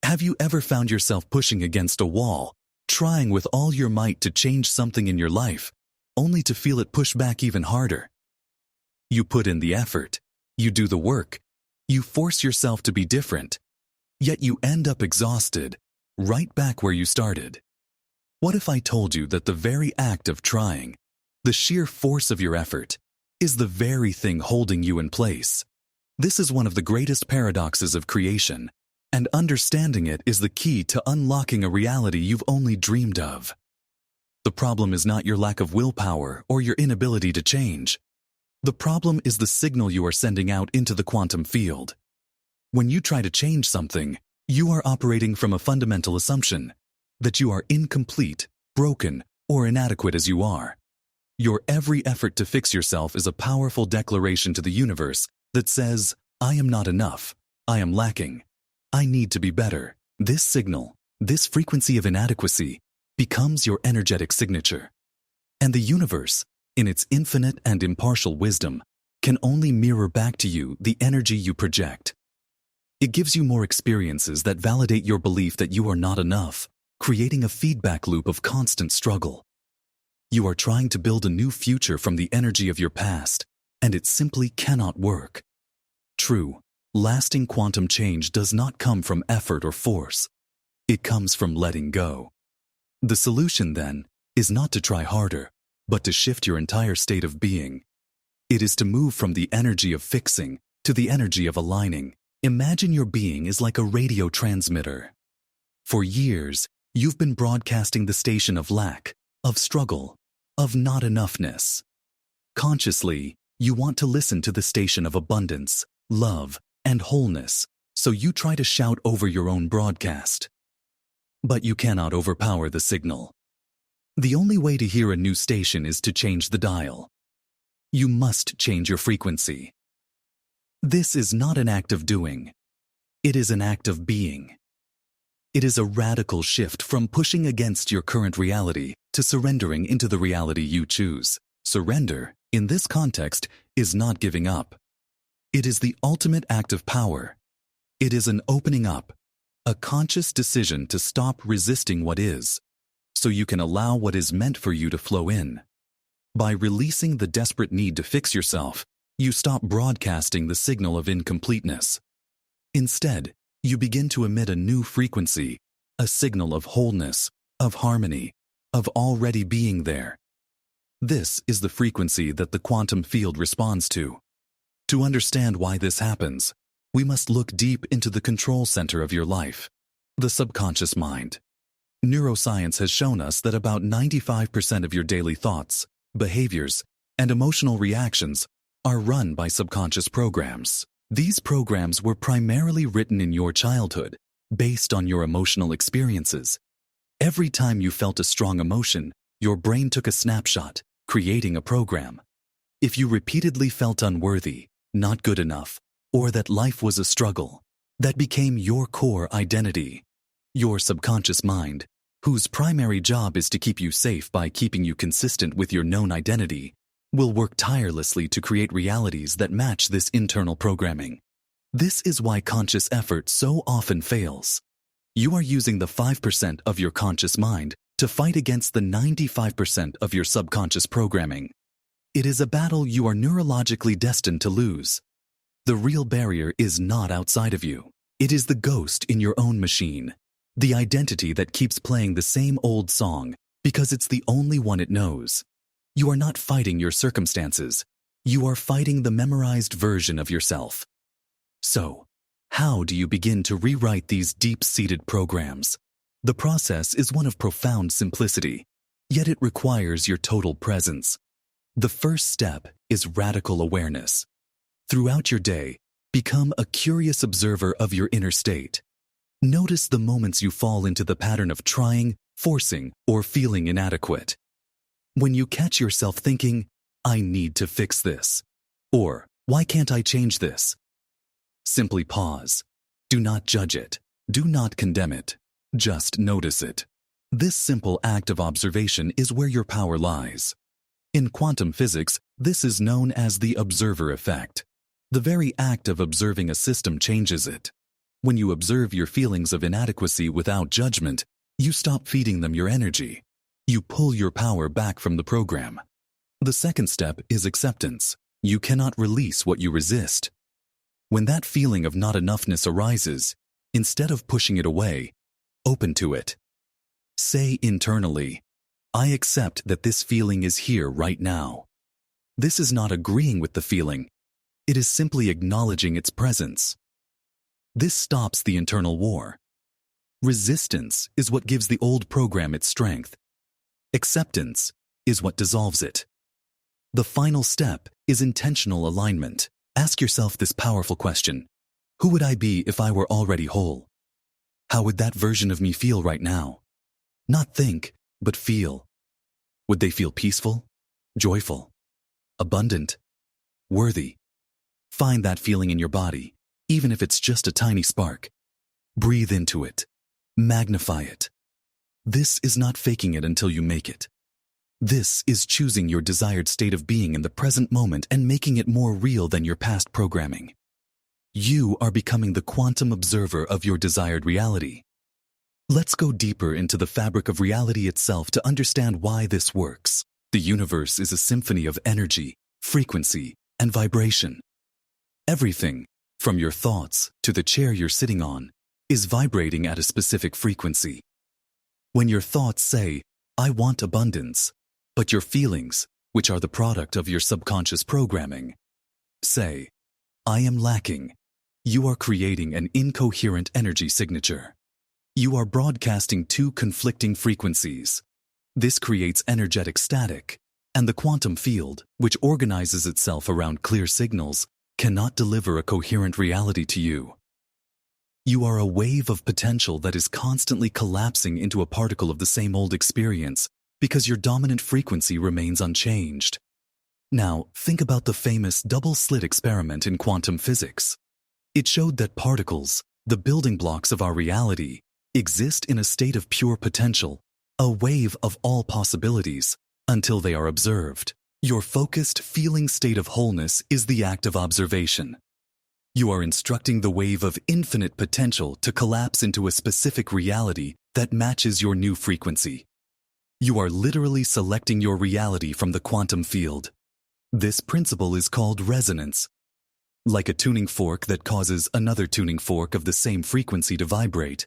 Have you ever found yourself pushing against a wall, trying with all your might to change something in your life, only to feel it push back even harder? You put in the effort, you do the work, you force yourself to be different, yet you end up exhausted, right back where you started. What if I told you that the very act of trying, the sheer force of your effort, is the very thing holding you in place? This is one of the greatest paradoxes of creation, and understanding it is the key to unlocking a reality you've only dreamed of. The problem is not your lack of willpower or your inability to change. The problem is the signal you are sending out into the quantum field. When you try to change something, you are operating from a fundamental assumption that you are incomplete, broken, or inadequate as you are. Your every effort to fix yourself is a powerful declaration to the universe that says, I am not enough, I am lacking, I need to be better. This signal, this frequency of inadequacy, becomes your energetic signature. And the universe, in its infinite and impartial wisdom, can only mirror back to you the energy you project. It gives you more experiences that validate your belief that you are not enough, creating a feedback loop of constant struggle. You are trying to build a new future from the energy of your past, and it simply cannot work. True, lasting quantum change does not come from effort or force. It comes from letting go. The solution, then, is not to try harder, but to shift your entire state of being. It is to move from the energy of fixing to the energy of aligning. Imagine your being is like a radio transmitter. For years, you've been broadcasting the station of lack, of struggle, of not enoughness. Consciously, you want to listen to the station of abundance, love, and wholeness, so you try to shout over your own broadcast. But you cannot overpower the signal. The only way to hear a new station is to change the dial. You must change your frequency. This is not an act of doing. It is an act of being. It is a radical shift from pushing against your current reality to surrendering into the reality you choose. Surrender, in this context, is not giving up. It is the ultimate act of power. It is an opening up, a conscious decision to stop resisting what is, so you can allow what is meant for you to flow in. By releasing the desperate need to fix yourself, you stop broadcasting the signal of incompleteness. Instead, you begin to emit a new frequency, a signal of wholeness, of harmony, of already being there. This is the frequency that the quantum field responds to. To understand why this happens, we must look deep into the control center of your life, the subconscious mind. Neuroscience has shown us that about 95% of your daily thoughts, behaviors, and emotional reactions are run by subconscious programs. These programs were primarily written in your childhood, based on your emotional experiences. Every time you felt a strong emotion, your brain took a snapshot, creating a program. If you repeatedly felt unworthy, not good enough, or that life was a struggle, that became your core identity. Your subconscious mind, whose primary job is to keep you safe by keeping you consistent with your known identity, will work tirelessly to create realities that match this internal programming. This is why conscious effort so often fails. You are using the 5% of your conscious mind to fight against the 95% of your subconscious programming. It is a battle you are neurologically destined to lose. The real barrier is not outside of you. It is the ghost in your own machine, the identity that keeps playing the same old song because it's the only one it knows. You are not fighting your circumstances. You are fighting the memorized version of yourself. So, how do you begin to rewrite these deep-seated programs? The process is one of profound simplicity, yet it requires your total presence. The first step is radical awareness. Throughout your day, become a curious observer of your inner state. Notice the moments you fall into the pattern of trying, forcing, or feeling inadequate. When you catch yourself thinking, I need to fix this, or why can't I change this? Simply pause. Do not judge it. Do not condemn it. Just notice it. This simple act of observation is where your power lies. In quantum physics, this is known as the observer effect. The very act of observing a system changes it. When you observe your feelings of inadequacy without judgment, you stop feeding them your energy. You pull your power back from the program. The second step is acceptance. You cannot release what you resist. When that feeling of not enoughness arises, instead of pushing it away, open to it. Say internally, I accept that this feeling is here right now. This is not agreeing with the feeling. It is simply acknowledging its presence. This stops the internal war. Resistance is what gives the old program its strength. Acceptance is what dissolves it. The final step is intentional alignment. Ask yourself this powerful question. Who would I be if I were already whole? How would that version of me feel right now? Not think, but feel. Would they feel peaceful, joyful, abundant, worthy? Find that feeling in your body, even if it's just a tiny spark. Breathe into it. Magnify it. This is not faking it until you make it. This is choosing your desired state of being in the present moment and making it more real than your past programming. You are becoming the quantum observer of your desired reality. Let's go deeper into the fabric of reality itself to understand why this works. The universe is a symphony of energy, frequency, and vibration. Everything, from your thoughts to the chair you're sitting on, is vibrating at a specific frequency. When your thoughts say, I want abundance, but your feelings, which are the product of your subconscious programming, say, I am lacking, you are creating an incoherent energy signature. You are broadcasting two conflicting frequencies. This creates energetic static, and the quantum field, which organizes itself around clear signals, cannot deliver a coherent reality to you. You are a wave of potential that is constantly collapsing into a particle of the same old experience because your dominant frequency remains unchanged. Now, think about the famous double-slit experiment in quantum physics. It showed that particles, the building blocks of our reality, exist in a state of pure potential, a wave of all possibilities, until they are observed. Your focused, feeling state of wholeness is the act of observation. You are instructing the wave of infinite potential to collapse into a specific reality that matches your new frequency. You are literally selecting your reality from the quantum field. This principle is called resonance. Like a tuning fork that causes another tuning fork of the same frequency to vibrate.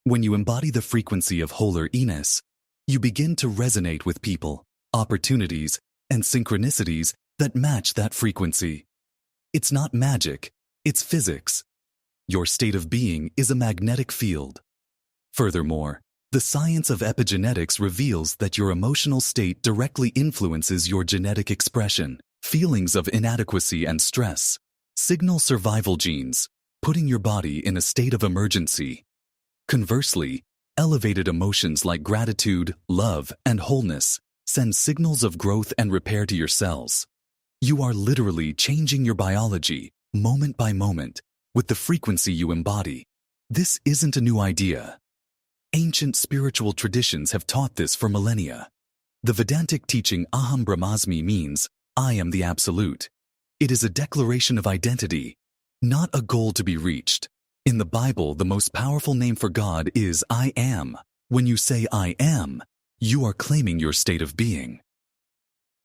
When you embody the frequency of wholer-eness, you begin to resonate with people, opportunities, and synchronicities that match that frequency. It's not magic, it's physics. Your state of being is a magnetic field. Furthermore, the science of epigenetics reveals that your emotional state directly influences your genetic expression. Feelings of inadequacy and stress signal survival genes, putting your body in a state of emergency. Conversely, elevated emotions like gratitude, love, and wholeness send signals of growth and repair to your cells. You are literally changing your biology, moment by moment, with the frequency you embody. This isn't a new idea. Ancient spiritual traditions have taught this for millennia. The Vedantic teaching Aham Brahmasmi means, I am the Absolute. It is a declaration of identity, not a goal to be reached. In the Bible, the most powerful name for God is I Am. When you say I Am, you are claiming your state of being.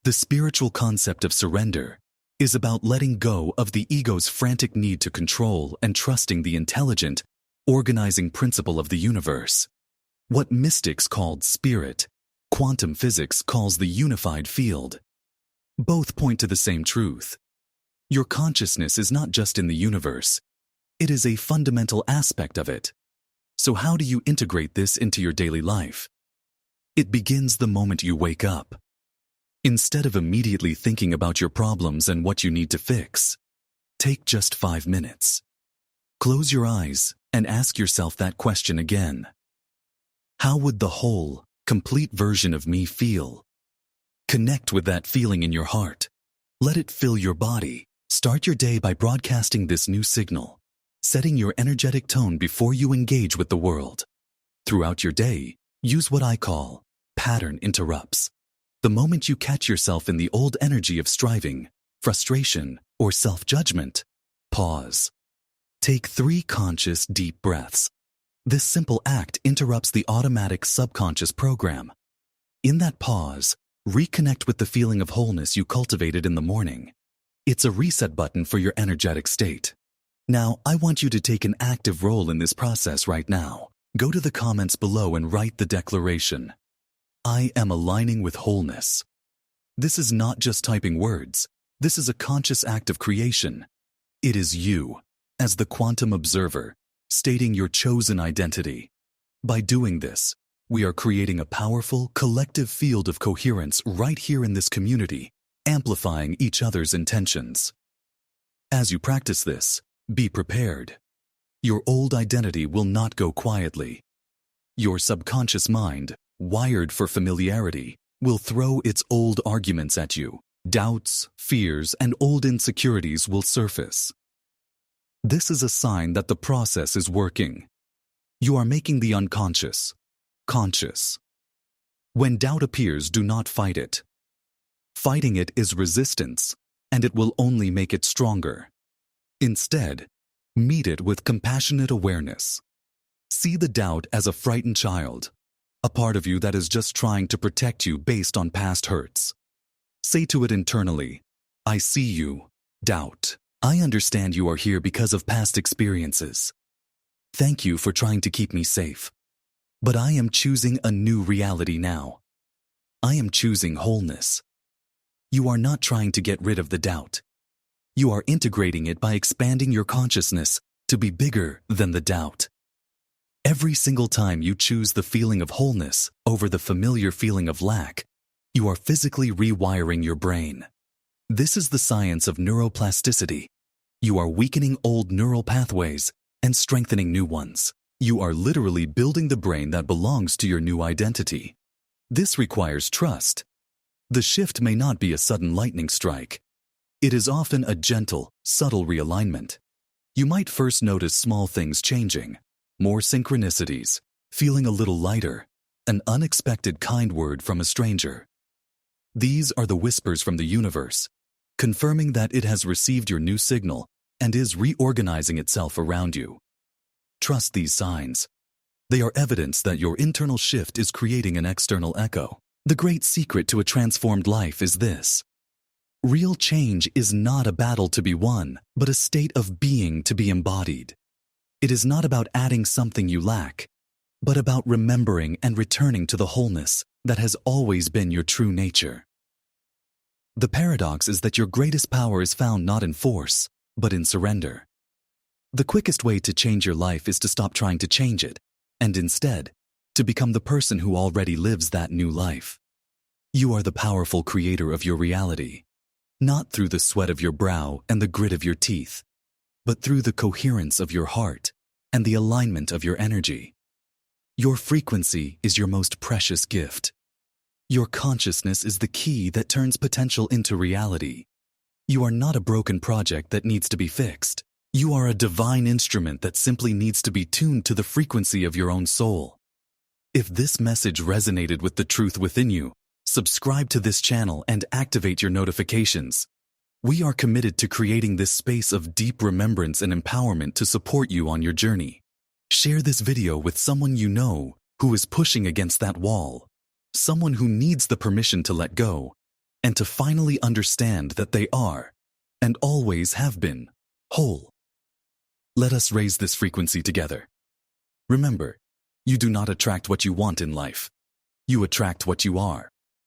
The spiritual concept of surrender is about letting go of the ego's frantic need to control and trusting the intelligent, organizing principle of the universe. What mystics called spirit, quantum physics calls the unified field. Both point to the same truth. Your consciousness is not just in the universe. It is a fundamental aspect of it. So how do you integrate this into your daily life? It begins the moment you wake up. Instead of immediately thinking about your problems and what you need to fix, take just 5 minutes. Close your eyes and ask yourself that question again. How would the whole, complete version of me feel? Connect with that feeling in your heart. Let it fill your body. Start your day by broadcasting this new signal, setting your energetic tone before you engage with the world. Throughout your day, use what I call pattern interrupts. The moment you catch yourself in the old energy of striving, frustration, or self-judgment, pause. Take 3 conscious, deep breaths. This simple act interrupts the automatic subconscious program. In that pause, reconnect with the feeling of wholeness you cultivated in the morning. It's a reset button for your energetic state. Now, I want you to take an active role in this process right now. Go to the comments below and write the declaration. I am aligning with wholeness. This is not just typing words. This is a conscious act of creation. It is you, as the quantum observer, stating your chosen identity. By doing this, we are creating a powerful, collective field of coherence right here in this community, amplifying each other's intentions. As you practice this, be prepared. Your old identity will not go quietly. Your subconscious mind, wired for familiarity, will throw its old arguments at you. Doubts, fears, and old insecurities will surface. This is a sign that the process is working. You are making the unconscious conscious. When doubt appears, do not fight it. Fighting it is resistance, and it will only make it stronger. Instead, meet it with compassionate awareness. See the doubt as a frightened child, a part of you that is just trying to protect you based on past hurts. Say to it internally, I see you, doubt. I understand you are here because of past experiences. Thank you for trying to keep me safe. But I am choosing a new reality now. I am choosing wholeness. You are not trying to get rid of the doubt. You are integrating it by expanding your consciousness to be bigger than the doubt. Every single time you choose the feeling of wholeness over the familiar feeling of lack, you are physically rewiring your brain. This is the science of neuroplasticity. You are weakening old neural pathways and strengthening new ones. You are literally building the brain that belongs to your new identity. This requires trust. The shift may not be a sudden lightning strike. It is often a gentle, subtle realignment. You might first notice small things changing, more synchronicities, feeling a little lighter, an unexpected kind word from a stranger. These are the whispers from the universe, confirming that it has received your new signal and is reorganizing itself around you. Trust these signs. They are evidence that your internal shift is creating an external echo. The great secret to a transformed life is this. Real change is not a battle to be won, but a state of being to be embodied. It is not about adding something you lack, but about remembering and returning to the wholeness that has always been your true nature. The paradox is that your greatest power is found not in force, but in surrender. The quickest way to change your life is to stop trying to change it, and instead, to become the person who already lives that new life. You are the powerful creator of your reality, not through the sweat of your brow and the grit of your teeth, but through the coherence of your heart and the alignment of your energy. Your frequency is your most precious gift. Your consciousness is the key that turns potential into reality. You are not a broken project that needs to be fixed. You are a divine instrument that simply needs to be tuned to the frequency of your own soul. If this message resonated with the truth within you, subscribe to this channel and activate your notifications. We are committed to creating this space of deep remembrance and empowerment to support you on your journey. Share this video with someone you know who is pushing against that wall, someone who needs the permission to let go and to finally understand that they are, and always have been, whole. Let us raise this frequency together. Remember, you do not attract what you want in life. You attract what you are.